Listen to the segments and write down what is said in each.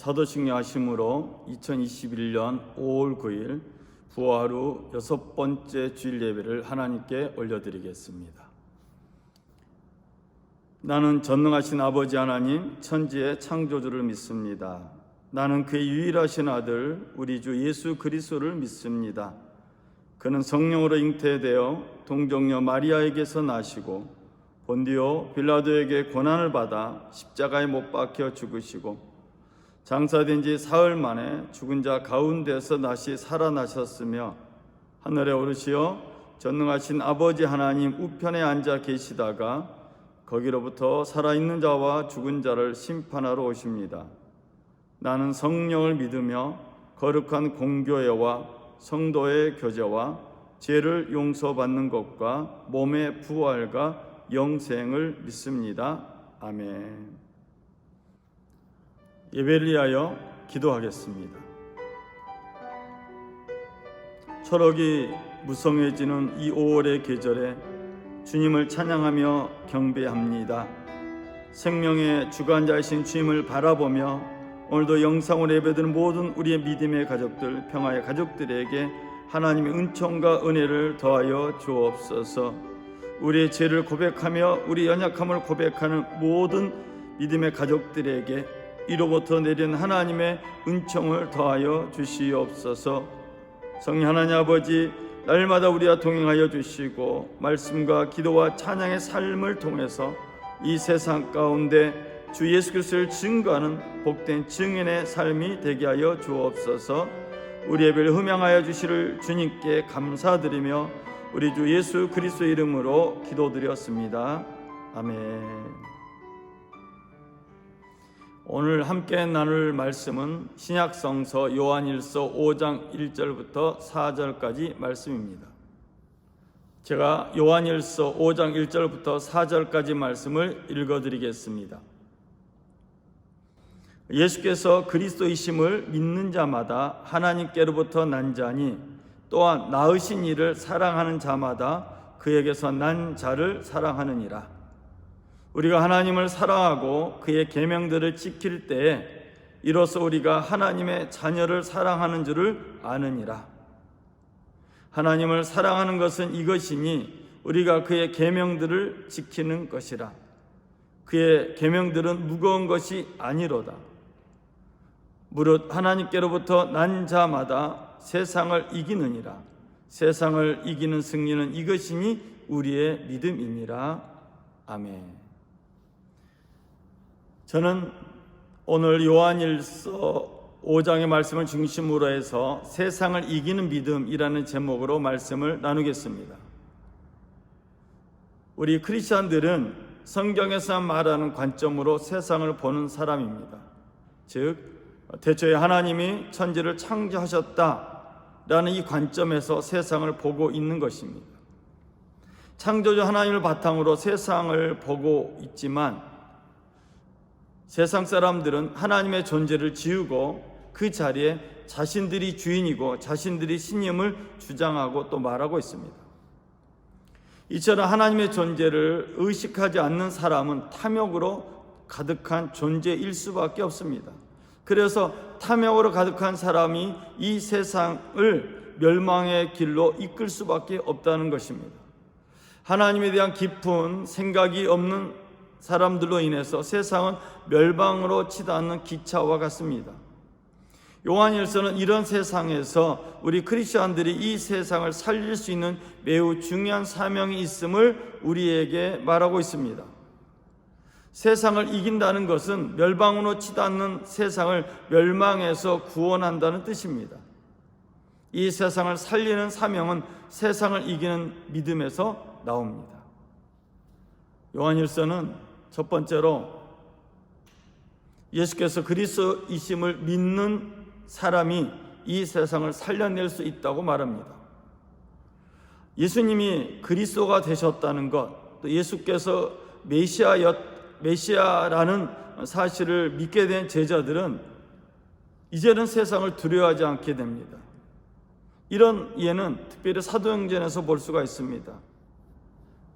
사도신경 하심으로 2021년 5월 9일 부활 후 6번째 주일 예배를 하나님께 올려드리겠습니다. 나는 전능하신 아버지 하나님 천지의 창조주를 믿습니다. 나는 그의 유일하신 아들 우리 주 예수 그리스도를 믿습니다. 그는 성령으로 잉태되어 동정녀 마리아에게서 나시고 본디오 빌라도에게 고난을 받아 십자가에 못 박혀 죽으시고 장사된 지 사흘 만에 죽은 자 가운데서 다시 살아나셨으며 하늘에 오르시어 전능하신 아버지 하나님 우편에 앉아 계시다가 거기로부터 살아있는 자와 죽은 자를 심판하러 오십니다. 나는 성령을 믿으며 거룩한 공교회와 성도의 교제와 죄를 용서받는 것과 몸의 부활과 영생을 믿습니다. 아멘. 예배를 위하여 기도하겠습니다. 초록이 무성해지는 이 5월의 계절에 주님을 찬양하며 경배합니다. 생명의 주관자이신 주님을 바라보며 오늘도 영상으로 예배드리는 모든 우리의 믿음의 가족들, 평화의 가족들에게 하나님의 은총과 은혜를 더하여 주옵소서. 우리의 죄를 고백하며 우리 연약함을 고백하는 모든 믿음의 가족들에게 이로부터 내린 하나님의 은총을 더하여 주시옵소서. 성령 하나님 아버지, 날마다 우리와 동행하여 주시고 말씀과 기도와 찬양의 삶을 통해서 이 세상 가운데 주 예수 그리스도를 증거하는 복된 증인의 삶이 되게 하여 주옵소서. 우리 예배를 흠양하여 주시를 주님께 감사드리며 우리 주 예수 그리스도 이름으로 기도드렸습니다. 아멘. 오늘 함께 나눌 말씀은 신약성서 요한일서 5장 1절부터 4절까지 말씀입니다. 제가 요한일서 5장 1절부터 4절까지 말씀을 읽어드리겠습니다. 예수께서 그리스도이심을 믿는 자마다 하나님께로부터 난 자니 또한 낳으신 이를 사랑하는 자마다 그에게서 난 자를 사랑하느니라. 우리가 하나님을 사랑하고 그의 계명들을 지킬 때에 이로써 우리가 하나님의 자녀를 사랑하는 줄을 아느니라. 하나님을 사랑하는 것은 이것이니 우리가 그의 계명들을 지키는 것이라. 그의 계명들은 무거운 것이 아니로다. 무릇 하나님께로부터 난 자마다 세상을 이기느니라. 세상을 이기는 승리는 이것이니 우리의 믿음이니라. 아멘. 저는 오늘 요한일서 5장의 말씀을 중심으로 해서 세상을 이기는 믿음이라는 제목으로 말씀을 나누겠습니다. 우리 크리스천들은 성경에서 말하는 관점으로 세상을 보는 사람입니다. 즉 태초에 하나님이 천지를 창조하셨다라는 이 관점에서 세상을 보고 있는 것입니다. 창조주 하나님을 바탕으로 세상을 보고 있지만 세상 사람들은 하나님의 존재를 지우고 그 자리에 자신들이 주인이고 자신들이 신임을 주장하고 또 말하고 있습니다. 이처럼 하나님의 존재를 의식하지 않는 사람은 탐욕으로 가득한 존재일 수밖에 없습니다. 그래서 탐욕으로 가득한 사람이 이 세상을 멸망의 길로 이끌 수밖에 없다는 것입니다. 하나님에 대한 깊은 생각이 없는 사람들로 인해서 세상은 멸망으로 치닫는 기차와 같습니다. 요한일서는 이런 세상에서 우리 크리스천들이 이 세상을 살릴 수 있는 매우 중요한 사명이 있음을 우리에게 말하고 있습니다. 세상을 이긴다는 것은 멸망으로 치닫는 세상을 멸망에서 구원한다는 뜻입니다. 이 세상을 살리는 사명은 세상을 이기는 믿음에서 나옵니다. 요한일서는 첫 번째로 예수께서 그리스도이심을 믿는 사람이 이 세상을 살려낼 수 있다고 말합니다. 예수님이 그리스도가 되셨다는 것, 또 예수께서 메시아라는 사실을 믿게 된 제자들은 이제는 세상을 두려워하지 않게 됩니다. 이런 예는 특별히 사도행전에서 볼 수가 있습니다.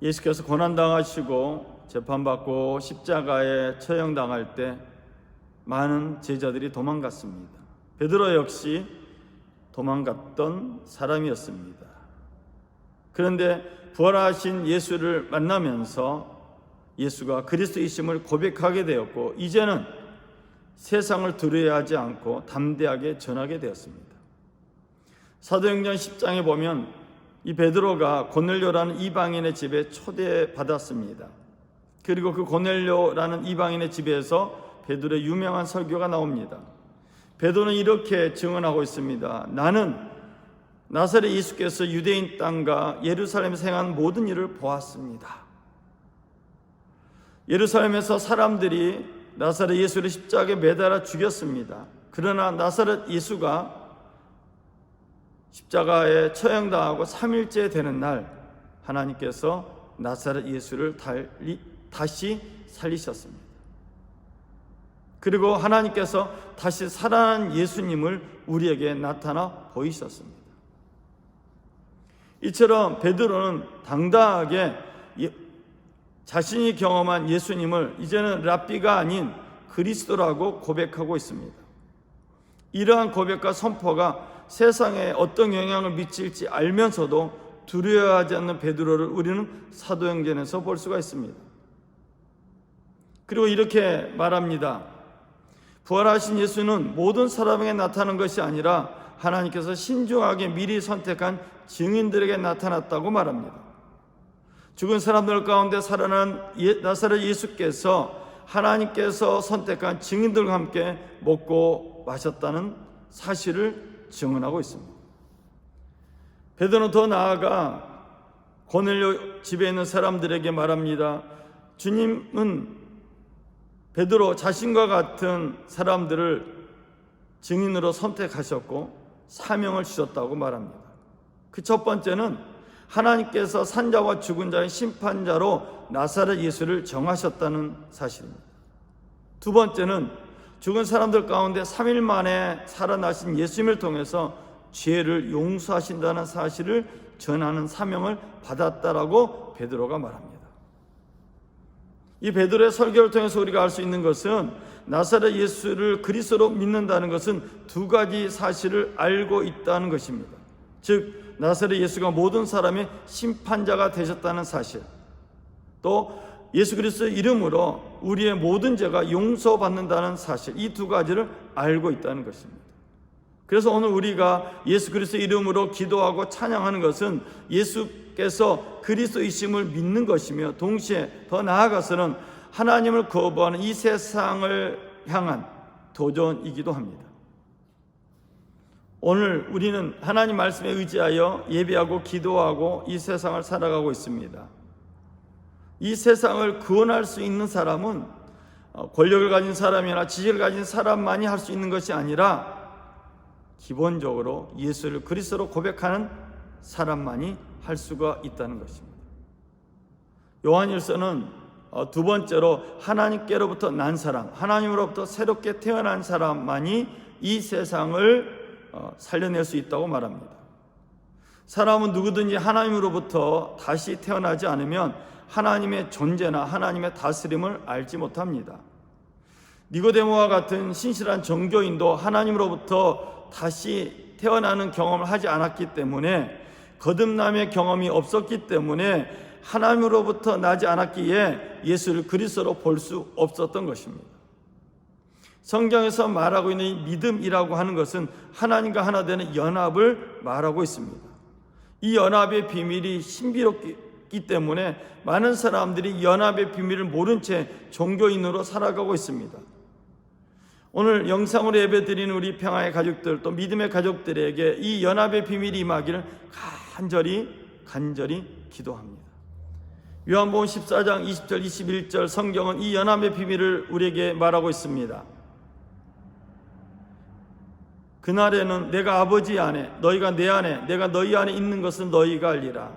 예수께서 고난당하시고 재판받고 십자가에 처형당할 때 많은 제자들이 도망갔습니다. 베드로 역시 도망갔던 사람이었습니다. 그런데 부활하신 예수를 만나면서 예수가 그리스도이심을 고백하게 되었고, 이제는 세상을 두려워하지 않고 담대하게 전하게 되었습니다. 사도행전 10장에 보면 이 베드로가 고넬료라는 이방인의 집에 초대받았습니다. 그리고 그 고넬료라는 이방인의 집에서 베드로의 유명한 설교가 나옵니다. 베드로는 이렇게 증언하고 있습니다. 나는 나사렛 예수께서 유대인 땅과 예루살렘에서 행한 모든 일을 보았습니다. 예루살렘에서 사람들이 나사렛 예수를 십자가에 매달아 죽였습니다. 그러나 나사렛 예수가 십자가에 처형당하고 3일째 되는 날 하나님께서 나사렛 예수를 다시 살리셨습니다. 그리고 하나님께서 다시 살아난 예수님을 우리에게 나타나 보이셨습니다. 이처럼 베드로는 당당하게 자신이 경험한 예수님을 이제는 랍비가 아닌 그리스도라고 고백하고 있습니다. 이러한 고백과 선포가 세상에 어떤 영향을 미칠지 알면서도 두려워하지 않는 베드로를 우리는 사도행전에서 볼 수가 있습니다. 그리고 이렇게 말합니다. 부활하신 예수는 모든 사람에게 나타난 것이 아니라 하나님께서 신중하게 미리 선택한 증인들에게 나타났다고 말합니다. 죽은 사람들 가운데 살아난 나사렛 예수께서 하나님께서 선택한 증인들과 함께 먹고 마셨다는 사실을 증언하고 있습니다. 베드로는 더 나아가 고넬료 집에 있는 사람들에게 말합니다. 주님은 베드로 자신과 같은 사람들을 증인으로 선택하셨고 사명을 주셨다고 말합니다. 그 첫 번째는 하나님께서 산자와 죽은 자의 심판자로 나사렛 예수를 정하셨다는 사실입니다. 두 번째는 죽은 사람들 가운데 3일 만에 살아나신 예수님을 통해서 죄를 용서하신다는 사실을 전하는 사명을 받았다라고 베드로가 말합니다. 이 베드로의 설교를 통해서 우리가 알 수 있는 것은 나사렛 예수를 그리스도로 믿는다는 것은 두 가지 사실을 알고 있다는 것입니다. 즉 나사렛 예수가 모든 사람의 심판자가 되셨다는 사실, 또 예수 그리스도의 이름으로 우리의 모든 죄가 용서받는다는 사실, 이 두 가지를 알고 있다는 것입니다. 그래서 오늘 우리가 예수 그리스도의 이름으로 기도하고 찬양하는 것은 예수께서 그리스도이심을 믿는 것이며, 동시에 더 나아가서는 하나님을 거부하는 이 세상을 향한 도전이기도 합니다. 오늘 우리는 하나님 말씀에 의지하여 예배하고 기도하고 이 세상을 살아가고 있습니다. 이 세상을 구원할 수 있는 사람은 권력을 가진 사람이나 지식을 가진 사람만이 할 수 있는 것이 아니라 기본적으로 예수를 그리스도로 고백하는 사람만이 할 수가 있다는 것입니다. 요한일서는 두 번째로 하나님께로부터 난 사람, 하나님으로부터 새롭게 태어난 사람만이 이 세상을 살려낼 수 있다고 말합니다. 사람은 누구든지 하나님으로부터 다시 태어나지 않으면 하나님의 존재나 하나님의 다스림을 알지 못합니다. 니고데모와 같은 신실한 정교인도 하나님으로부터 다시 태어나는 경험을 하지 않았기 때문에, 거듭남의 경험이 없었기 때문에 하나님으로부터 나지 않았기에 예수를 그리스도로 볼 수 없었던 것입니다. 성경에서 말하고 있는 이 믿음이라고 하는 것은 하나님과 하나 되는 연합을 말하고 있습니다. 이 연합의 비밀이 신비롭기 때문에 많은 사람들이 연합의 비밀을 모른 채 종교인으로 살아가고 있습니다. 오늘 영상으로 예배드리는 우리 평화의 가족들, 또 믿음의 가족들에게 이 연합의 비밀이 임하기를 간절히 기도합니다. 요한복음 14장 20절 21절 성경은 이 연합의 비밀을 우리에게 말하고 있습니다. 그날에는 내가 아버지 안에, 너희가 내 안에, 내가 너희 안에 있는 것은 너희가 알리라.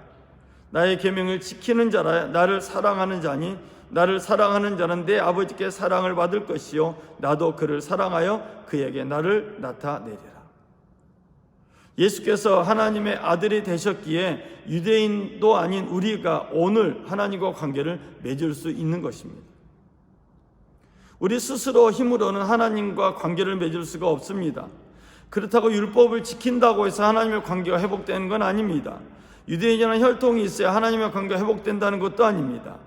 나의 계명을 지키는 자라 나를 사랑하는 자니, 나를 사랑하는 자는 내 아버지께 사랑을 받을 것이요 나도 그를 사랑하여 그에게 나를 나타내리라. 예수께서 하나님의 아들이 되셨기에 유대인도 아닌 우리가 오늘 하나님과 관계를 맺을 수 있는 것입니다. 우리 스스로 힘으로는 하나님과 관계를 맺을 수가 없습니다. 그렇다고 율법을 지킨다고 해서 하나님의 관계가 회복되는 건 아닙니다. 유대인이라는 혈통이 있어야 하나님의 관계가 회복된다는 것도 아닙니다.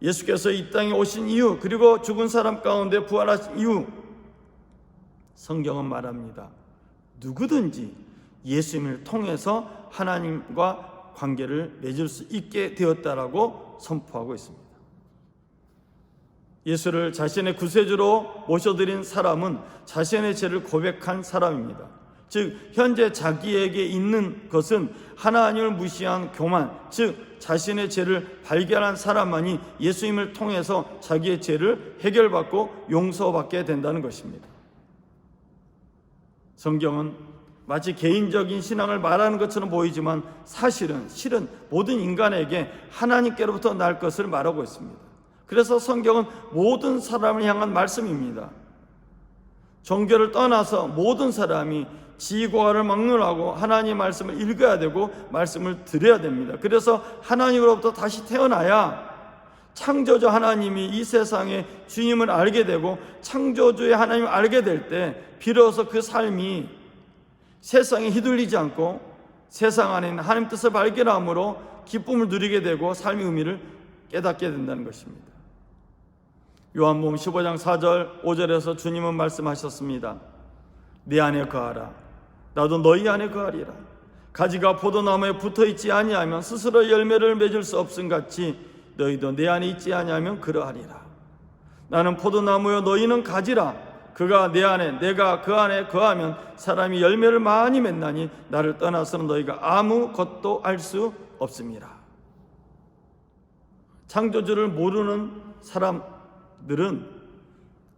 예수께서 이 땅에 오신 이유, 그리고 죽은 사람 가운데 부활하신 이유, 성경은 말합니다. 누구든지 예수님을 통해서 하나님과 관계를 맺을 수 있게 되었다라고 선포하고 있습니다. 예수를 자신의 구세주로 모셔드린 사람은 자신의 죄를 고백한 사람입니다. 즉 현재 자기에게 있는 것은 하나님을 무시한 교만, 즉 자신의 죄를 발견한 사람만이 예수님을 통해서 자기의 죄를 해결받고 용서받게 된다는 것입니다. 성경은 마치 개인적인 신앙을 말하는 것처럼 보이지만 실은 모든 인간에게 하나님께로부터 날 것을 말하고 있습니다. 그래서 성경은 모든 사람을 향한 말씀입니다. 종교를 떠나서 모든 사람이 지구화를 막론하고 하나님의 말씀을 읽어야 되고 말씀을 들어야 됩니다. 그래서 하나님으로부터 다시 태어나야 창조주 하나님이 이 세상의 주님을 알게 되고 창조주의 하나님을 알게 될 때 비로소 그 삶이 세상에 휘둘리지 않고 세상 안에 있는 하나님 뜻을 발견함으로 기쁨을 누리게 되고 삶의 의미를 깨닫게 된다는 것입니다. 요한복음 15장 4절 5절에서 주님은 말씀하셨습니다. 내 안에 거하라. 나도 너희 안에 거하리라. 가지가 포도나무에 붙어있지 아니하면 스스로 열매를 맺을 수 없음같이 너희도 내 안에 있지 아니하면 그러하리라. 나는 포도나무여 너희는 가지라. 그가 내 안에 내가 그 안에 거하면 사람이 열매를 많이 맺나니 나를 떠나서는 너희가 아무것도 알 수 없습니다. 창조주를 모르는 사람들은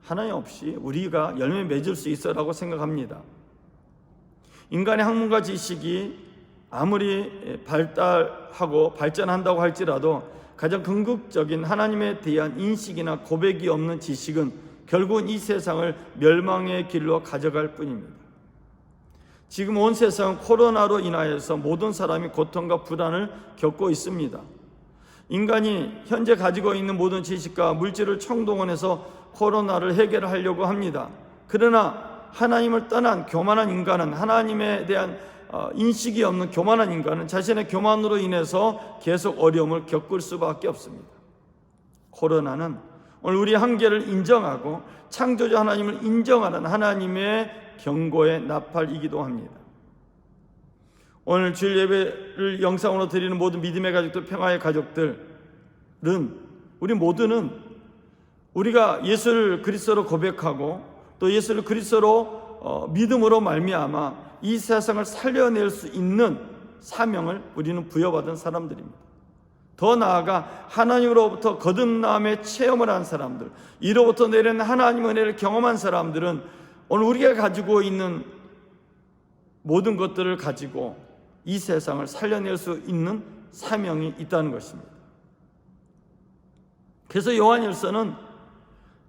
하나님 없이 우리가 열매 맺을 수 있어라고 생각합니다. 인간의 학문과 지식이 아무리 발달하고 발전한다고 할지라도 가장 궁극적인 하나님에 대한 인식이나 고백이 없는 지식은 결국은 이 세상을 멸망의 길로 가져갈 뿐입니다. 지금 온 세상은 코로나로 인하여서 모든 사람이 고통과 불안을 겪고 있습니다. 인간이 현재 가지고 있는 모든 지식과 물질을 총동원해서 코로나를 해결하려고 합니다. 그러나 하나님을 떠난 교만한 인간은, 하나님에 대한 인식이 없는 교만한 인간은 자신의 교만으로 인해서 계속 어려움을 겪을 수밖에 없습니다. 코로나는 오늘 우리 한계를 인정하고 창조주 하나님을 인정하는 하나님의 경고의 나팔이기도 합니다. 오늘 주일 예배를 영상으로 드리는 모든 믿음의 가족들, 평화의 가족들은, 우리 모두는 우리가 예수를 그리스도로 고백하고 또 예수를 그리스도로 믿음으로 말미암아 이 세상을 살려낼 수 있는 사명을 우리는 부여받은 사람들입니다. 더 나아가 하나님으로부터 거듭남의 체험을 한 사람들, 이로부터 내리는 하나님의 은혜를 경험한 사람들은 오늘 우리가 가지고 있는 모든 것들을 가지고 이 세상을 살려낼 수 있는 사명이 있다는 것입니다. 그래서 요한일서는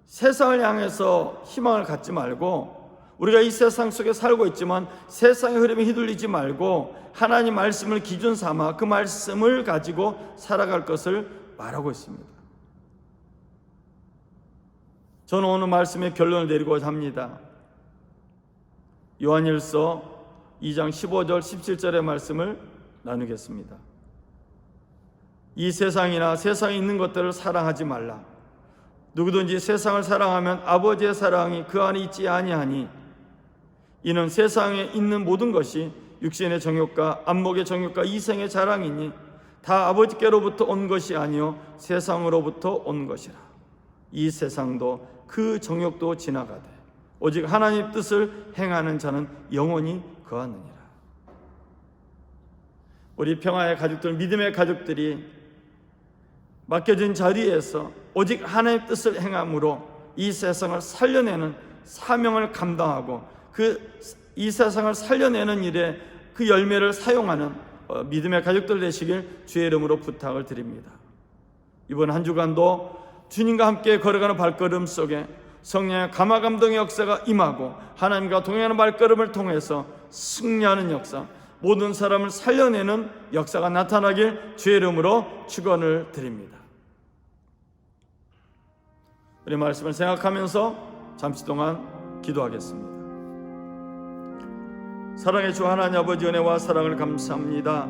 세상을 향해서 희망을 갖지 말고, 우리가 이 세상 속에 살고 있지만 세상의 흐름에 휘둘리지 말고 하나님 말씀을 기준 삼아 그 말씀을 가지고 살아갈 것을 말하고 있습니다. 저는 오늘 말씀의 결론을 내리고자 합니다. 요한일서 2장 15절 17절의 말씀을 나누겠습니다. 이 세상이나 세상에 있는 것들을 사랑하지 말라. 누구든지 세상을 사랑하면 아버지의 사랑이 그 안에 있지 아니하니, 이는 세상에 있는 모든 것이 육신의 정욕과 안목의 정욕과 이생의 자랑이니 다 아버지께로부터 온 것이 아니요 세상으로부터 온 것이라. 이 세상도 그 정욕도 지나가되 오직 하나님 뜻을 행하는 자는 영원히 거하느니라. 우리 평화의 가족들, 믿음의 가족들이 맡겨진 자리에서 오직 하나님의 뜻을 행함으로 이 세상을 살려내는 사명을 감당하고 이 세상을 살려내는 일에 그 열매를 사용하는 믿음의 가족들 되시길 주의 이름으로 부탁을 드립니다. 이번 한 주간도 주님과 함께 걸어가는 발걸음 속에 성령의 감화 감동의 역사가 임하고 하나님과 동행하는 발걸음을 통해서 승리하는 역사, 모든 사람을 살려내는 역사가 나타나길 주의 이름으로 축원을 드립니다. 우리 말씀을 생각하면서 잠시 동안 기도하겠습니다. 사랑의 주 하나님 아버지, 은혜와 사랑을 감사합니다.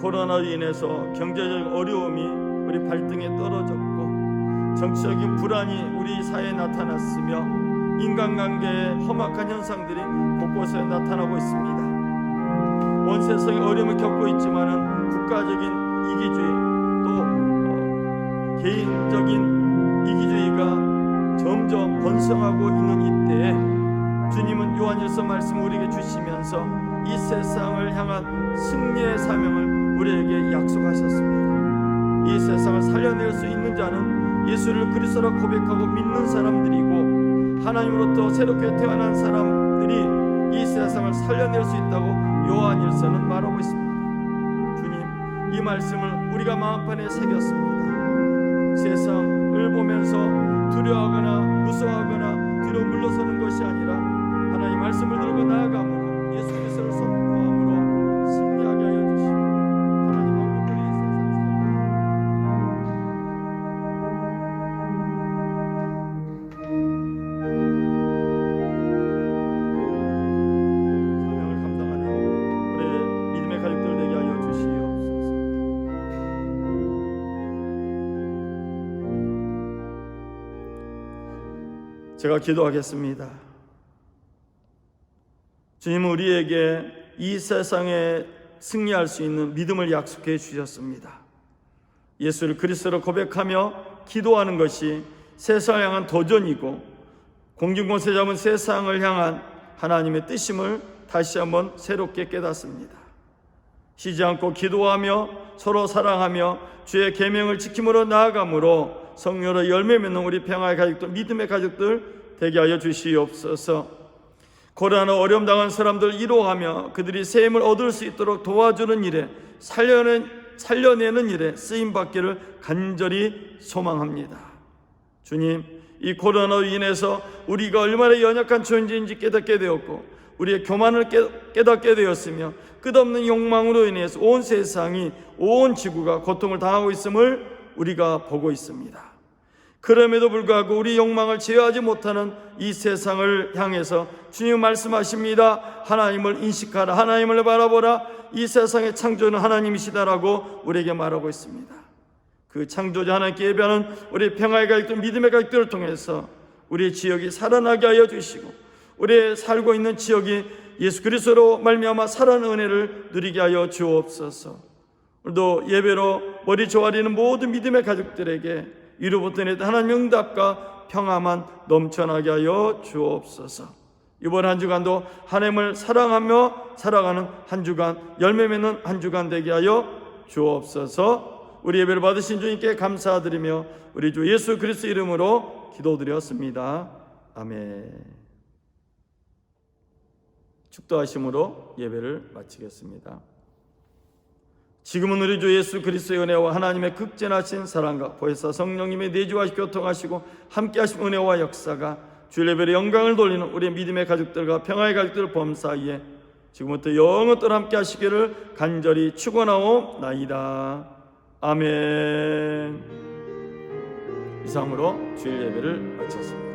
코로나로 인해서 경제적 어려움이 우리 발등에 떨어졌고 정치적인 불안이 우리 사회에 나타났으며 인간관계에 험악한 현상들이 곳곳에 나타나고 있습니다. 온 세상에 어려움을 겪고 있지만은 국가적인 이기주의 또 개인적인 이기주의가 점점 번성하고 있는 이때에 주님은 요한일서 말씀 우리에게 주시면서 이 세상을 향한 승리의 사명을 우리에게 약속하셨습니다. 이 세상을 살려낼 수 있는 자는 예수를 그리스도라 고백하고 믿는 사람들이고 하나님으로부터 새롭게 태어난 사람들이 이 세상을 살려낼 수 있다고 요한일서는 말하고 있습니다. 주님, 이 말씀을 우리가 마음판에 새겼습니다. 세상을 보면서 두려워하거나 무서워하거나 뒤로 물러서는 것이 아니라 하나님 말씀을 들고 나아감으로 예수 그리스도를 선포함으로 승리하게 하여 주시고 하나님 왕국을 이 사명을 감당하는 우리 믿음의 가족들 되게 하여 주시옵소서. 제가 기도하겠습니다. 주님은 우리에게 이 세상에 승리할 수 있는 믿음을 약속해 주셨습니다. 예수를 그리스도로 고백하며 기도하는 것이 세상을 향한 도전이고 공중권세 잡은 세상을 향한 하나님의 뜻임을 다시 한번 새롭게 깨닫습니다. 쉬지 않고 기도하며 서로 사랑하며 주의 계명을 지킴으로 나아감으로 성령으로 열매 맺는 우리 평화의 가족들, 믿음의 가족들 되게 하여 주시옵소서. 고난과 어려움 당한 사람들 위로하며 그들이 새 힘을 얻을 수 있도록 도와주는 일에 살려내는 일에 쓰임받기를 간절히 소망합니다. 주님, 이 코로나로 인해서 우리가 얼마나 연약한 존재인지 깨닫게 되었고 우리의 교만을 깨닫게 되었으며 끝없는 욕망으로 인해서 온 세상이, 온 지구가 고통을 당하고 있음을 우리가 보고 있습니다. 그럼에도 불구하고 우리 욕망을 제어하지 못하는 이 세상을 향해서 주님 말씀하십니다. 하나님을 인식하라, 하나님을 바라보라. 이 세상의 창조는 하나님이시다라고 우리에게 말하고 있습니다. 그 창조자 하나님께 예배하는 우리 평화의 가족들, 믿음의 가족들을 통해서 우리 지역이 살아나게 하여 주시고 우리 살고 있는 지역이 예수 그리스도로 말미암아 살아나는 은혜를 누리게 하여 주옵소서. 오늘도 예배로 머리 조아리는 모든 믿음의 가족들에게 위로부터 내던 하나님의 응답과 평화만 넘쳐나게 하여 주옵소서. 이번 한 주간도 하나님을 사랑하며 살아가는 한 주간, 열매 맺는 한 주간 되게 하여 주옵소서. 우리 예배를 받으신 주님께 감사드리며 우리 주 예수 그리스도 이름으로 기도드렸습니다. 아멘. 축도하심으로 예배를 마치겠습니다. 지금은 우리 주 예수 그리스도의 은혜와 하나님의 극진하신 사랑과 보혜사 성령님의 내주와 교통하시고 함께하신 은혜와 역사가 주일 예배의 영광을 돌리는 우리 믿음의 가족들과 평화의 가족들 범사이에 지금부터 영원토록 함께하시기를 간절히 축원하옵나이다. 아멘. 이상으로 주일 예배를 마쳤습니다.